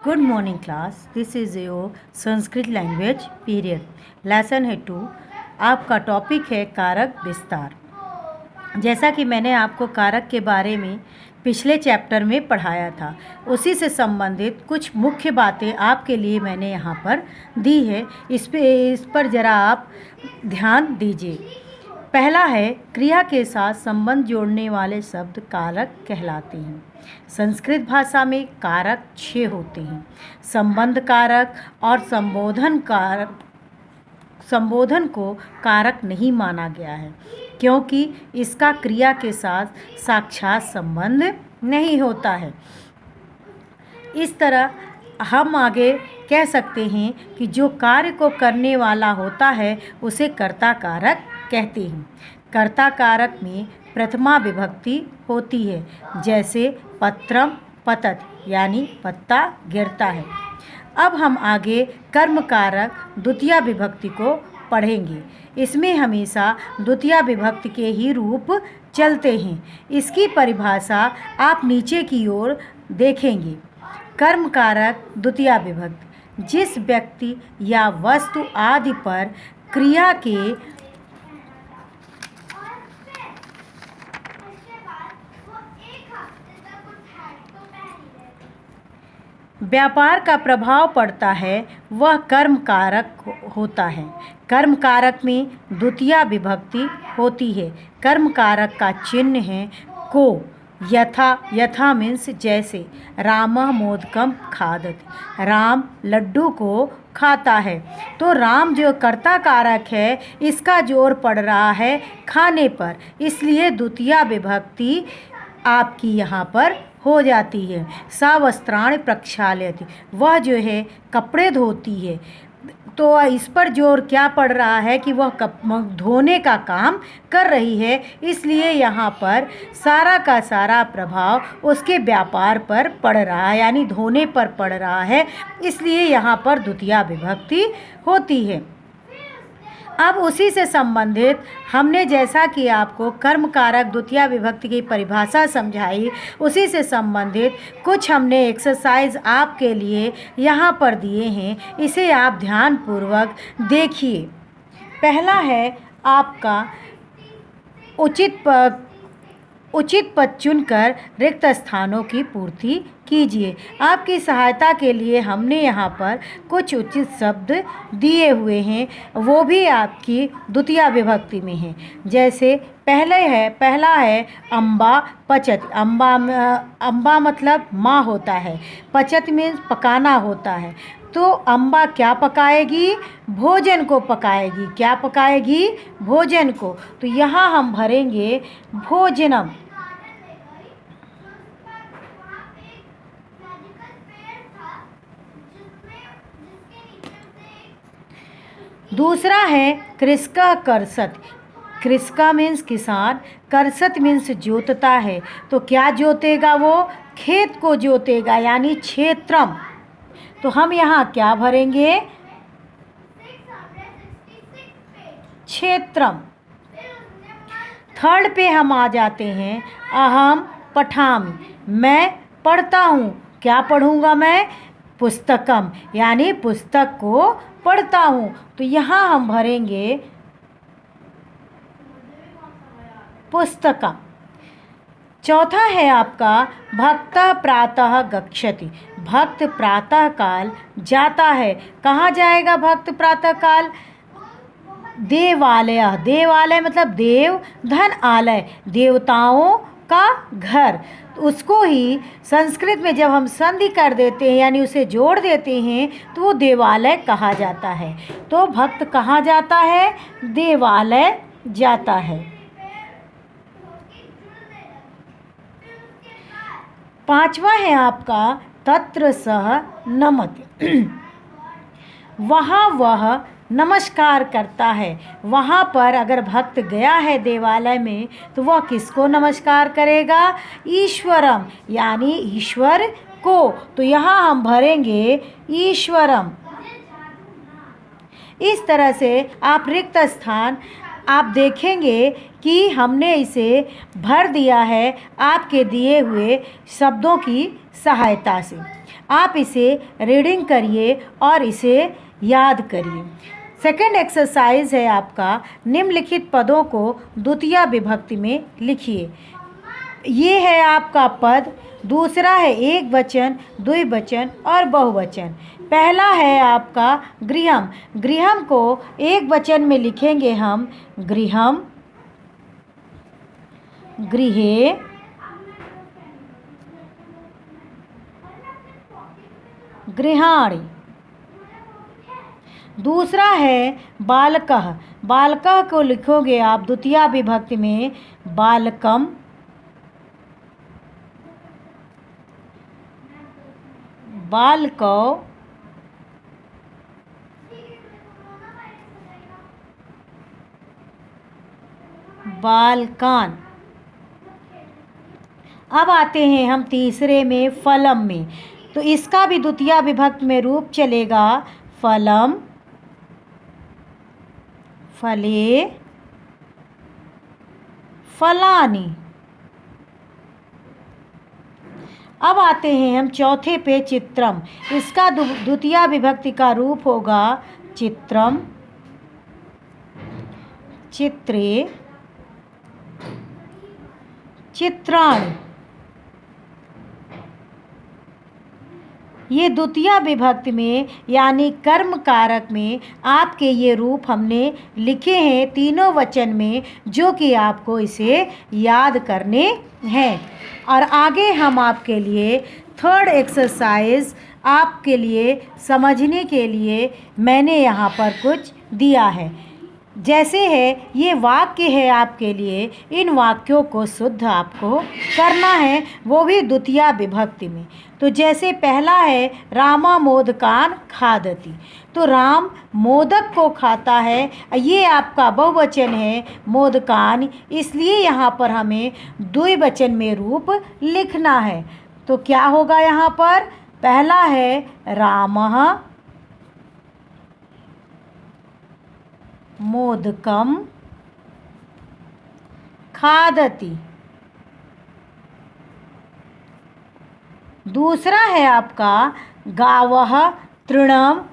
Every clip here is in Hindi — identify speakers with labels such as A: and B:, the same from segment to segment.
A: Good morning class. This is your Sanskrit language period. Lesson है 2. आपका टॉपिक है कारक विस्तार. जैसा कि मैंने आपको कारक के बारे में पिछले चैप्टर में पढ़ाया था, उसी से संबंधित कुछ मुख्य बातें आपके लिए मैंने यहाँ पर दी है. इस पर ज़रा आप ध्यान दीजिए. पहला है, क्रिया के साथ संबंध जोड़ने वाले शब्द कारक कहलाते हैं. संस्कृत भाषा में कारक 6 होते हैं. संबंध कारक और संबोधन को कारक नहीं माना गया है, क्योंकि इसका क्रिया के साथ साक्षात संबंध नहीं होता है. इस तरह हम आगे कह सकते हैं कि जो कार्य को करने वाला होता है उसे कर्ता कारक कहते हैं. कर्ता कारक में प्रथमा विभक्ति होती है, जैसे पत्रम पतत यानी पत्ता गिरता है. अब हम आगे कर्म कारक द्वितीया विभक्ति को पढ़ेंगे. इसमें हमेशा द्वितीया विभक्ति के ही रूप चलते हैं. इसकी परिभाषा आप नीचे की ओर देखेंगे. कर्म कारक द्वितीया विभक्ति जिस व्यक्ति या वस्तु आदि पर क्रिया के व्यापार का प्रभाव पड़ता है वह कर्म कारक होता है. कर्म कारक में द्वितीया विभक्ति होती है. कर्म कारक का चिन्ह है को. यथा मीन्स जैसे. रामः मोदकम खादति, राम लड्डू को खाता है. तो राम जो कर्ता कारक है, इसका जोर पड़ रहा है खाने पर, इसलिए द्वितीया विभक्ति आपकी यहाँ पर हो जाती है. सा वस्त्राणि प्रक्षालयति, वह जो है कपड़े धोती है. तो इस पर जोर क्या पड़ रहा है कि वह धोने का काम कर रही है, इसलिए यहाँ पर सारा का सारा प्रभाव उसके व्यापार पर पड़ रहा है, यानी धोने पर पड़ रहा है, इसलिए यहाँ पर द्वितीया विभक्ति होती है. अब उसी से संबंधित हमने जैसा कि आपको कर्म कारक द्वितीया विभक्ति की परिभाषा समझाई, उसी से संबंधित कुछ हमने एक्सरसाइज आपके लिए यहाँ पर दिए हैं. इसे आप ध्यानपूर्वक देखिए. पहला है आपका उचित पद चुनकर रिक्त स्थानों की पूर्ति कीजिए. आपकी सहायता के लिए हमने यहाँ पर कुछ उचित शब्द दिए हुए हैं, वो भी आपकी द्वितीया विभक्ति में हैं. जैसे पहला है अम्बा पचत. अम्बा मतलब माँ होता है. पचत मीन्स पकाना होता है. तो अम्बा क्या पकाएगी? भोजन को पकाएगी. क्या पकाएगी? भोजन को. तो यहाँ हम भरेंगे भोजनम. दूसरा है कृषका करसत. कृषका मीन्स किसान, करसत मीन्स जोतता है. तो क्या जोतेगा? वो खेत को जोतेगा, यानी क्षेत्रम. तो हम यहाँ क्या भरेंगे? क्षेत्रम. थर्ड पे हम आ जाते हैं अहम पठामि, मैं पढ़ता हूँ. क्या पढ़ूँगा मैं? पुस्तकम, यानी पुस्तक को पढ़ता हूँ. तो यहाँ हम भरेंगे पुस्तकम. चौथा है आपका भक्त प्रातः गच्छति. भक्त प्रातः काल जाता है. कहाँ जाएगा भक्त प्रातः काल? देवालय. देवालय मतलब देव, धन आलय, देवताओं का घर. उसको ही संस्कृत में जब हम संधि कर देते हैं, यानी उसे जोड़ देते हैं, तो वो देवालय कहा जाता है. तो भक्त कहाँ जाता है? देवालय जाता है. पांचवा है आपका तत्र सह नमति. वहाँ वह नमस्कार करता है. वहाँ पर अगर भक्त गया है देवालय में, तो वह किसको नमस्कार करेगा? ईश्वरम, यानी ईश्वर को. तो यहाँ हम भरेंगे ईश्वरम. इस तरह से आप रिक्त स्थान आप देखेंगे कि हमने इसे भर दिया है आपके दिए हुए शब्दों की सहायता से. आप इसे रीडिंग करिए और इसे याद करिए। सेकंड एक्सरसाइज है आपका, निम्नलिखित पदों को द्वितीया विभक्ति में लिखिए। ये है आपका पद। दूसरा है एक वचन, द्विवचन और बहुवचन। पहला है आपका गृहम। गृहम को एक वचन में लिखेंगे हम गृहम, गृहे, गृहाणि। दूसरा है बालकः। बालकः को लिखोगे आप द्वितीया विभक्ति में बालकम, बालकौ, बालकान। अब आते हैं हम तीसरे में फलम में। तो इसका भी द्वितीया विभक्ति में रूप चलेगा फलम, फले, फलानि। अब आते हैं हम चौथे पे चित्रम। इसका द्वितीया विभक्ति का रूप होगा चित्रम, चित्रे, चित्राणि। ये द्वितीया विभक्ति में यानी कर्म कारक में आपके ये रूप हमने लिखे हैं तीनों वचन में, जो कि आपको इसे याद करने हैं। और आगे हम आपके लिए थर्ड एक्सरसाइज आपके लिए समझने के लिए मैंने यहाँ पर कुछ दिया है। जैसे है ये वाक्य है आपके लिए, इन वाक्यों को शुद्ध आपको करना है, वो भी द्वितीया विभक्ति में। तो जैसे पहला है रामा मोदकान खादति। तो राम मोदक को खाता है, ये आपका बहुवचन है मोदकान, इसलिए यहाँ पर हमें द्विवचन में रूप लिखना है। तो क्या होगा यहाँ पर? पहला है रामः मोदकम खादति। दूसरा है आपका गावः तृणम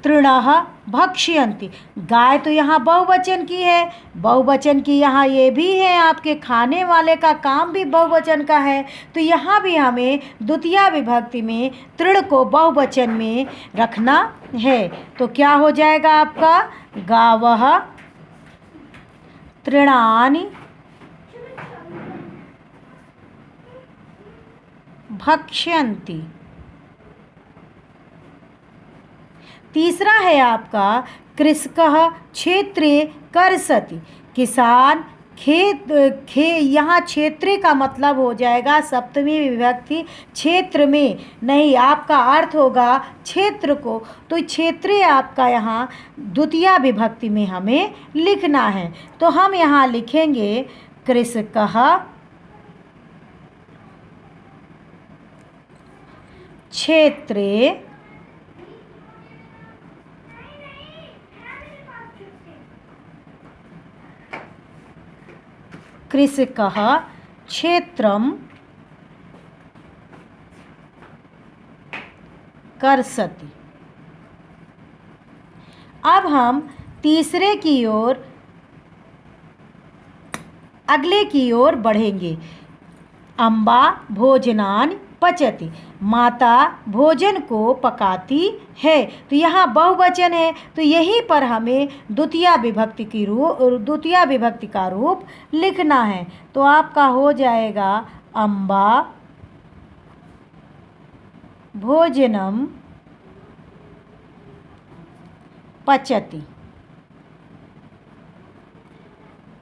A: तृणः भक्ष्यन्ति। गाय तो यहाँ बहुवचन की है, बहुवचन की यहाँ ये भी है, आपके खाने वाले का काम भी बहुवचन का है। तो यहाँ भी हमें द्वितीया विभक्ति में तृण को बहुवचन में रखना है। तो क्या हो जाएगा आपका? गावः तृणानि भक्ष्यन्ति। तीसरा है आपका कृषकः क्षेत्रे कर्षति। किसान यहाँ क्षेत्रे का मतलब हो जाएगा सप्तमी विभक्ति क्षेत्र में, नहीं आपका अर्थ होगा क्षेत्र को। तो क्षेत्रे आपका यहाँ द्वितीया विभक्ति में हमें लिखना है। तो हम यहाँ लिखेंगे कृषकः क्षेत्रे कृषकः क्षेत्रम कर्षति। अब हम तीसरे की ओर अगले की ओर बढ़ेंगे। अम्बा भोजनान पचति। माता भोजन को पकाती है। तो यहाँ बहुवचन है, तो यहीं पर हमें द्वितीया विभक्ति का रूप लिखना है। तो आपका हो जाएगा अम्बा भोजनम पचति।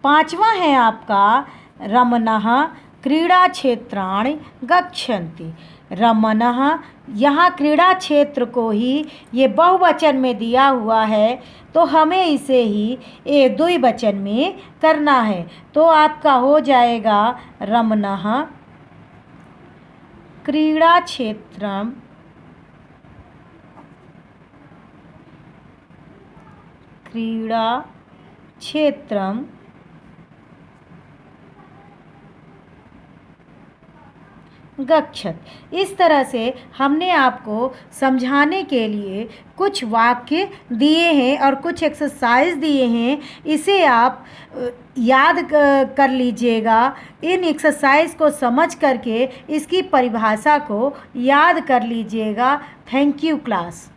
A: पांचवा है आपका रमणः क्रीड़ा क्षेत्राणि गच्छन्ति। रमणः यहाँ क्रीड़ा क्षेत्र को ही ये बहुवचन में दिया हुआ है, तो हमें इसे ही एक द्विवचन में करना है। तो आपका हो जाएगा रमणः क्रीड़ा क्षेत्रम गच्छत। इस तरह से हमने आपको समझाने के लिए कुछ वाक्य दिए हैं और कुछ एक्सरसाइज दिए हैं। इसे आप याद कर लीजिएगा। इन एक्सरसाइज को समझ करके इसकी परिभाषा को याद कर लीजिएगा। Thank you class.